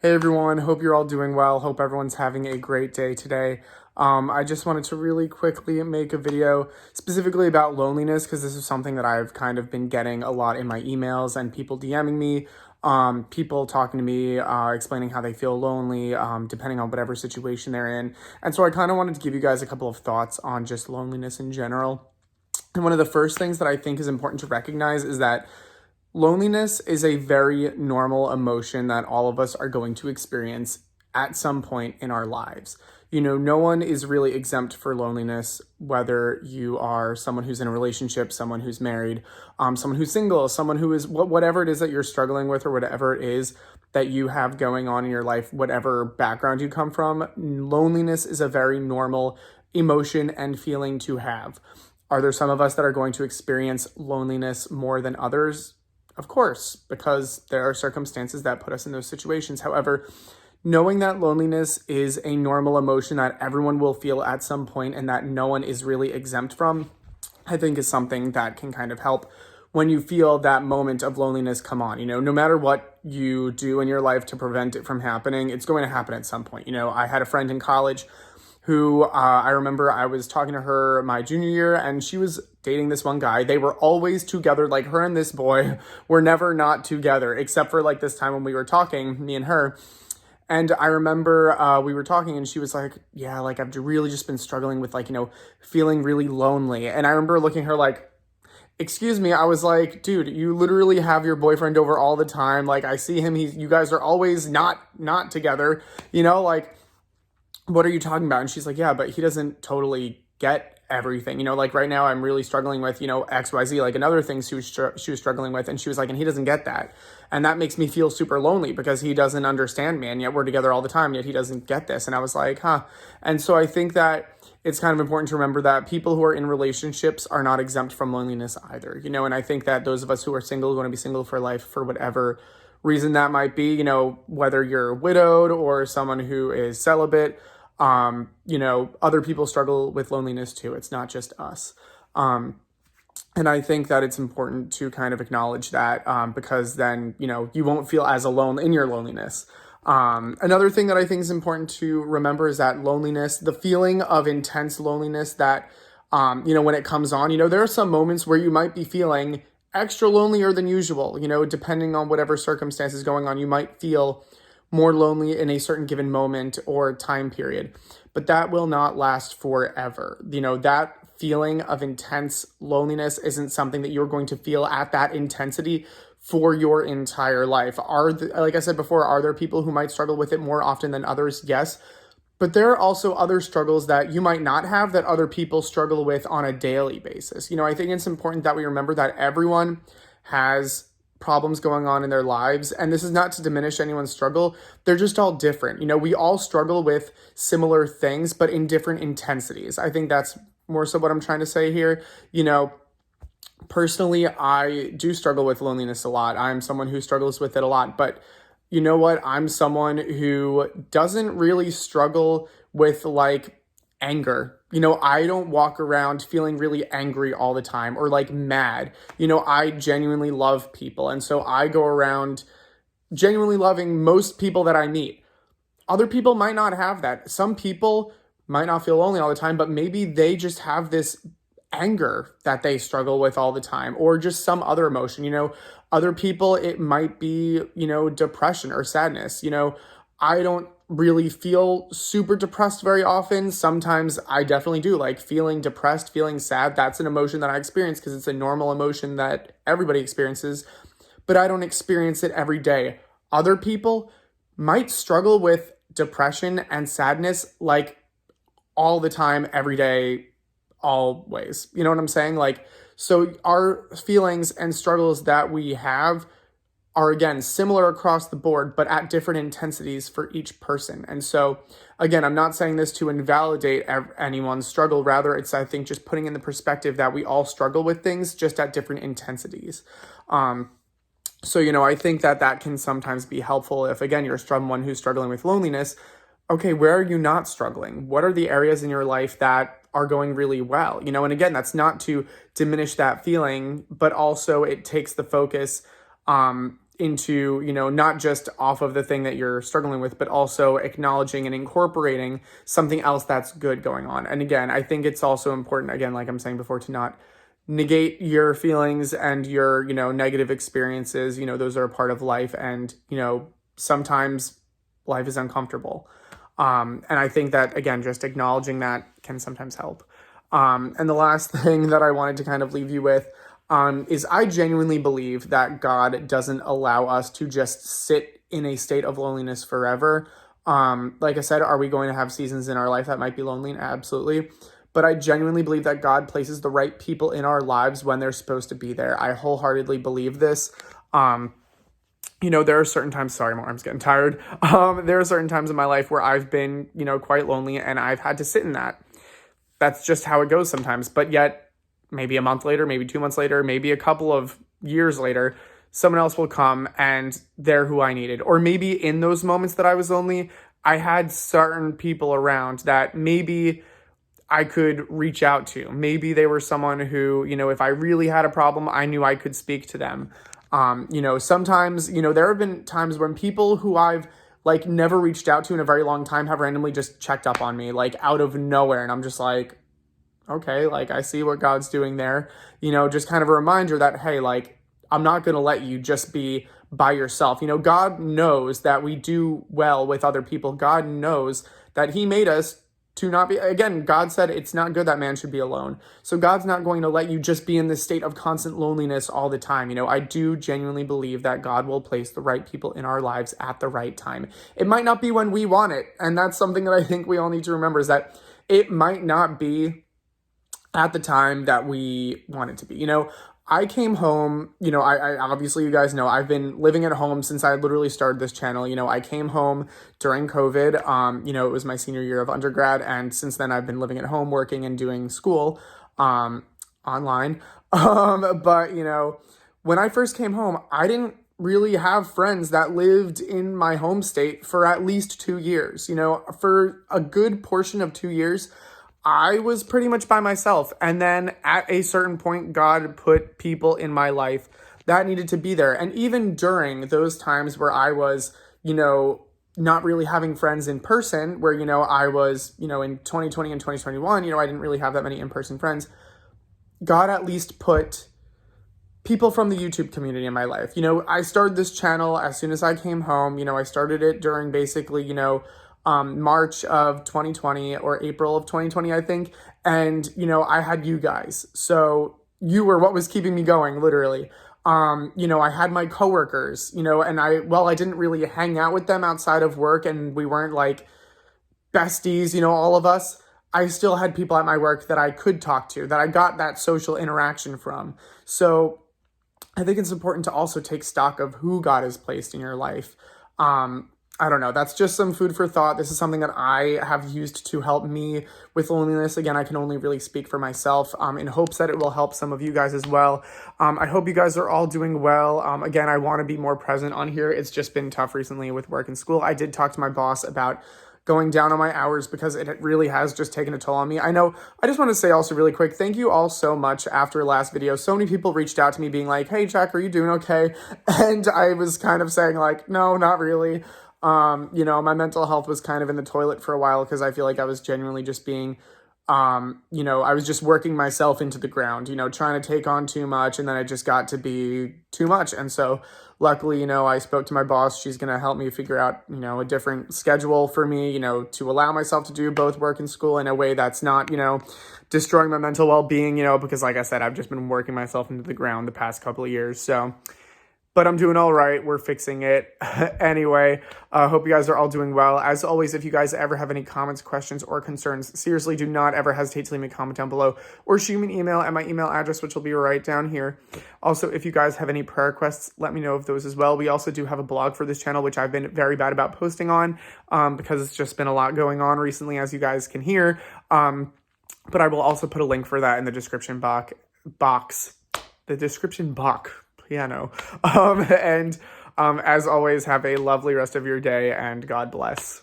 Hey everyone, hope you're all doing well. Hope everyone's having a great day today. I just wanted to really quickly make a video specifically about loneliness because this is something that I've kind of been getting a lot in my emails and people DMing me, people talking to me, explaining how they feel lonely, depending on whatever situation they're in. And so I kind of wanted to give you guys a couple of thoughts on just loneliness in general. And one of the first things that I think is important to recognize is that loneliness is a very normal emotion that all of us are going to experience at some point in our lives. No one is really exempt for loneliness, whether you are someone who's in a relationship, someone who's married, someone who's single, someone who is whatever it is that you're struggling with or whatever it is that you have going on in your life, whatever background you come from. Loneliness is a very normal emotion and feeling to have. Are there some of us that are going to experience loneliness more than others? Of course, because there are circumstances that put us in those situations. However, knowing that loneliness is a normal emotion that everyone will feel at some point and that no one is really exempt from, I think is something that can kind of help when you feel that moment of loneliness come on. No matter what you do in your life to prevent it from happening, it's going to happen at some point. I had a friend in college who I remember I was talking to her my junior year, and she was dating this one guy. They were always together, like her and this boy were never not together, except for like this time when we were talking, me and her. And I remember we were talking and she was like, yeah, like I've really just been struggling with feeling really lonely. And I remember looking at her like, excuse me. I was like, dude, you literally have your boyfriend over all the time. Like I see him, you guys are always not together, like, what are you talking about? And she's like, yeah, but he doesn't totally get everything. Like right now I'm really struggling with, XYZ, like another thing she was struggling with. And she was like, and he doesn't get that. And that makes me feel super lonely because he doesn't understand me. And yet we're together all the time, yet he doesn't get this. And I was like, huh. And so I think that it's kind of important to remember that people who are in relationships are not exempt from loneliness either, and I think that those of us who are single want to be single for life for whatever reason that might be, whether you're widowed or someone who is celibate. Other people struggle with loneliness too. It's not just us. And I think that it's important to kind of acknowledge that because then, you won't feel as alone in your loneliness. Another thing that I think is important to remember is that loneliness, the feeling of intense loneliness that, when it comes on, there are some moments where you might be feeling extra lonelier than usual, depending on whatever circumstances going on, you might feel more lonely in a certain given moment or time period, but that will not last forever. That feeling of intense loneliness isn't something that you're going to feel at that intensity for your entire life. Like I said before, are there people who might struggle with it more often than others? Yes. But there are also other struggles that you might not have that other people struggle with on a daily basis. I think it's important that we remember that everyone has problems going on in their lives. And this is not to diminish anyone's struggle. They're just all different. We all struggle with similar things, but in different intensities. I think that's more so what I'm trying to say here. Personally, I do struggle with loneliness a lot. I'm someone who struggles with it a lot, but you know what? I'm someone who doesn't really struggle with like anger. I don't walk around feeling really angry all the time or like mad. I genuinely love people. And so I go around genuinely loving most people that I meet. Other people might not have that. Some people might not feel lonely all the time, but maybe they just have this anger that they struggle with all the time or just some other emotion. Other people, it might be, depression or sadness. I don't really feel super depressed very often. Sometimes I definitely do, like feeling depressed, feeling sad. That's an emotion that I experience because it's a normal emotion that everybody experiences, but I don't experience it every day. Other people might struggle with depression and sadness like all the time, every day, always. You know what I'm saying? Like, so our feelings and struggles that we have are, again, similar across the board, but at different intensities for each person. And so, again, I'm not saying this to invalidate anyone's struggle. Rather, it's, I think, just putting in the perspective that we all struggle with things just at different intensities. So, I think that can sometimes be helpful if, again, you're someone who's struggling with loneliness. Okay, where are you not struggling? What are the areas in your life that are going really well? And again, that's not to diminish that feeling, but also it takes the focus into, not just off of the thing that you're struggling with, but also acknowledging and incorporating something else that's good going on. And again, I think it's also important, again, like I'm saying before, to not negate your feelings and your, negative experiences. Those are a part of life, and, sometimes life is uncomfortable. And I think that, again, just acknowledging that can sometimes help. And the last thing that I wanted to kind of leave you with is I genuinely believe that God doesn't allow us to just sit in a state of loneliness forever. Like I said, are we going to have seasons in our life that might be lonely? Absolutely. But I genuinely believe that God places the right people in our lives when they're supposed to be there. I wholeheartedly believe this. There are certain times, sorry, my arm's getting tired. There are certain times in my life where I've been, quite lonely, and I've had to sit in that. That's just how it goes sometimes. But yet, maybe a month later, maybe 2 months later, maybe a couple of years later, someone else will come and they're who I needed. Or maybe in those moments that I was lonely, I had certain people around that maybe I could reach out to. Maybe they were someone who, if I really had a problem, I knew I could speak to them. Sometimes, there have been times when people who I've never reached out to in a very long time have randomly just checked up on me, out of nowhere. And I'm just like, okay, I see what God's doing there. Just kind of a reminder that, hey, I'm not going to let you just be by yourself. God knows that we do well with other people. God knows that he made us to not be, again, God said it's not good that man should be alone. So God's not going to let you just be in this state of constant loneliness all the time. I do genuinely believe that God will place the right people in our lives at the right time. It might not be when we want it. And that's something that I think we all need to remember, is that it might not be at the time that we want it to be. I came home, I obviously, you guys know, I've been living at home since I literally started this channel. I came home during COVID. It was my senior year of undergrad. And since then I've been living at home, working and doing school, online. But when I first came home, I didn't really have friends that lived in my home state for at least 2 years. For a good portion of 2 years, I was pretty much by myself. And then at a certain point, God put people in my life that needed to be there. And even during those times where I was, not really having friends in person, where, I was, in 2020 and 2021, I didn't really have that many in-person friends. God at least put people from the YouTube community in my life. I started this channel as soon as I came home. I started it during basically, March of 2020 or April of 2020, I think. And, I had you guys. So you were what was keeping me going, literally. I had my coworkers, and I didn't really hang out with them outside of work, and we weren't besties, all of us. I still had people at my work that I could talk to, that I got that social interaction from. So I think it's important to also take stock of who God has placed in your life. I don't know. That's just some food for thought. This is something that I have used to help me with loneliness. Again, I can only really speak for myself, in hopes that it will help some of you guys as well. I hope you guys are all doing well. Again, I want to be more present on here. It's just been tough recently with work and school. I did talk to my boss about going down on my hours because it really has just taken a toll on me. I know, I just want to say also really quick, thank you all so much after last video. So many people reached out to me being like, hey, Jack, are you doing okay? And I was kind of saying no, not really. My mental health was kind of in the toilet for a while because I feel like I was genuinely just being, I was just working myself into the ground, trying to take on too much, and then it just got to be too much. And so luckily, I spoke to my boss. She's going to help me figure out, a different schedule for me, to allow myself to do both work and school in a way that's not, destroying my mental well-being, because like I said, I've just been working myself into the ground the past couple of years. So, but I'm doing all right. We're fixing it. Anyway, hope you guys are all doing well. As always, if you guys ever have any comments, questions, or concerns, seriously, do not ever hesitate to leave me a comment down below or shoot me an email at my email address, which will be right down here. Also, if you guys have any prayer requests, let me know of those as well. We also do have a blog for this channel, which I've been very bad about posting on, because it's just been a lot going on recently, as you guys can hear. But I will also put a link for that in the description box. Piano. As always, have a lovely rest of your day, and God bless.